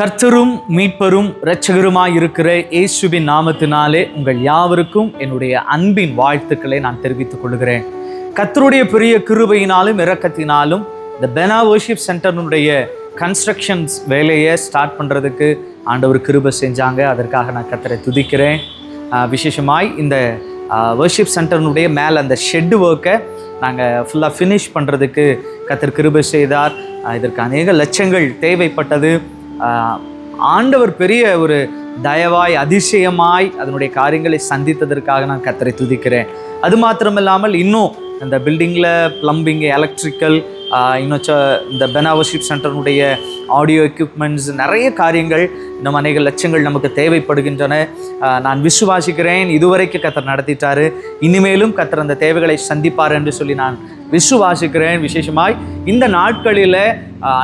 கர்த்தரும் மீட்பரும் இரட்சகருமாய் இருக்கிற இயேசுவின் நாமத்தினாலே உங்கள் யாவருக்கும் என்னுடைய அன்பின் வாழ்த்துக்களை நான் தெரிவித்துக் கொள்கிறேன். கர்த்தருடைய பெரிய கிருபையினாலும் இரக்கத்தினாலும் இந்த பெனா வர்ஷிப் சென்டருடைய கன்ஸ்ட்ரக்ஷன்ஸ் வேலையை ஸ்டார்ட் பண்ணுறதுக்கு ஆண்டவர் கிருபை செஞ்சாங்க. அதற்காக நான் கர்த்தரை துதிக்கிறேன். விசேஷமாய் இந்த வர்ஷிப் சென்டருடைய மேலே அந்த ஷெட்டு ஒர்க்கை நாங்கள் ஃபுல்லாக ஃபினிஷ் பண்ணுறதுக்கு கர்த்தர் கிருபை செய்தார். இதற்கு அநேக லட்சங்கள் தேவைப்பட்டது. ஆண்டவர் பெரிய ஒரு தயவாய் அதிசயமாய் அதனுடைய காரியங்களை சந்தித்ததற்காக நான் கர்த்தரை துதிக்கிறேன். அது மாத்திரமில்லாமல் இன்னும் இந்த பில்டிங்கில் ப்ளம்பிங், எலக்ட்ரிக்கல், இன்னும் இந்த பெனா வர்ஷிப் சென்டருடைய ஆடியோ எக்யூப்மெண்ட்ஸ், நிறைய காரியங்கள் இன்னும் அநேக லட்சங்கள் நமக்கு தேவைப்படுகின்றன. நான் விசுவாசிக்கிறேன். இதுவரைக்கும் கர்த்தர் நடத்திட்டாரு. இனிமேலும் கர்த்தர் அந்த தேவைகளை சந்திப்பார் என்று சொல்லி நான் விசுவாசிக்கிறேன். விசேஷமாய் இந்த நாட்களில்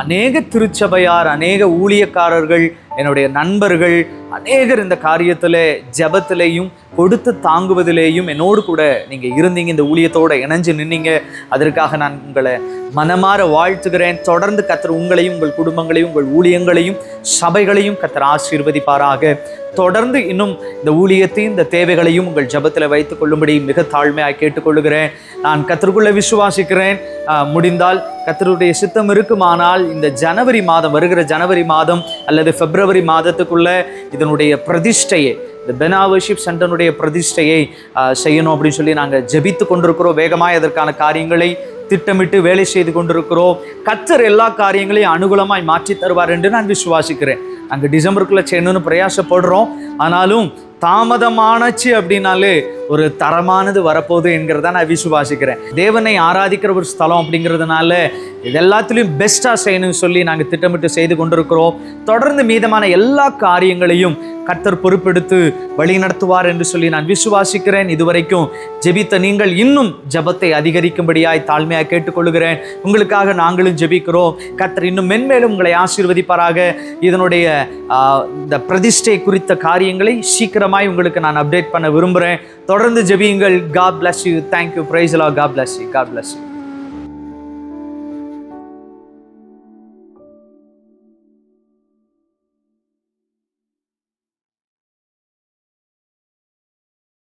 அநேக திருச்சபையார், அநேக ஊழியக்காரர்கள், என்னுடைய நண்பர்கள் அநேகர் இந்த காரியத்தில் ஜெபத்திலேயும் கொடுத்து தாங்குவதிலேயும் என்னோடு கூட நீங்கள் இருந்தீங்க. இந்த ஊழியத்தோடு இணைஞ்சு நின்னீங்க. அதற்காக நான் உங்களை மனமாற வாழ்த்துகிறேன். தொடர்ந்து கர்த்தர் உங்களையும், உங்கள் குடும்பங்களையும், உங்கள் ஊழியங்களையும், சபைகளையும் கர்த்தர் ஆசீர்வதிப்பாராக. தொடர்ந்து இன்னும் இந்த ஊழியத்தையும் இந்த தேவைகளையும் உங்கள் ஜெபத்தில் வைத்துக் கொள்ளும்படி மிக தாழ்மையாக கேட்டுக்கொள்ளுகிறேன். நான் கர்த்தருக்குள்ளே விசுவாசிக்கிறேன். முடிந்தால் கர்த்தருடைய சித்தம் இருக்குமானால் இந்த ஜனவரி மாதம், வருகிற ஜனவரி மாதம் அல்லது பிப்ரவரி மாதத்துக்குள்ள இதனுடைய பிரதிஷ்டையை, இந்த பெனா வர்ஷிப் சென்டருடைய பிரதிஷ்டையை செய்யணும் அப்படின்னு சொல்லி நாங்கள் ஜெபித்து கொண்டிருக்கிறோம். வேகமாய் அதற்கான காரியங்களை திட்டமிட்டு வேலை செய்து கொண்டிருக்கிறோம். கர்த்தர் எல்லா காரியங்களையும் அனுகூலமாய் மாற்றி தருவார் என்று நான் விசுவாசிக்கிறேன். நாங்கள் டிசம்பருக்குள்ளே செய்யணும்னு பிரயாசப்படுறோம். ஆனாலும் தாமதமானச்சு அப்படின்னாலே ஒரு தரமானது வரப்போகுது என்கிறத நான் விசுவாசிக்கிறேன். தேவனை ஆராதிக்கிற ஒரு ஸ்தலம் அப்படிங்கிறதுனால இது எல்லாத்துலேயும் பெஸ்ட்டாக செய்யணும்னு சொல்லி நாங்கள் திட்டமிட்டு செய்து கொண்டிருக்கிறோம். தொடர்ந்து மீதமான எல்லா காரியங்களையும் கர்த்தர் பொறுப்பெடுத்து வழி நடத்துவார் என்று சொல்லி நான் விசுவாசிக்கிறேன். இதுவரைக்கும் ஜெபித்த நீங்கள் இன்னும் ஜெபத்தை அதிகரிக்கும்படியாய் தாழ்மையாக கேட்டுக்கொள்கிறேன். உங்களுக்காக நாங்களும் ஜெபிக்கிறோம். கர்த்தர் இன்னும் மென்மேலும் உங்களை ஆசீர்வதிப்பாராக. இதனுடைய இந்த பிரதிஷ்டை குறித்த காரியங்களை சீக்கிரமாய் உங்களுக்கு நான் அப்டேட் பண்ண விரும்புகிறேன். தொடர்ந்து ஜெபியுங்கள். God bless you. Thank you. Praise the Lord. God bless you. God bless you.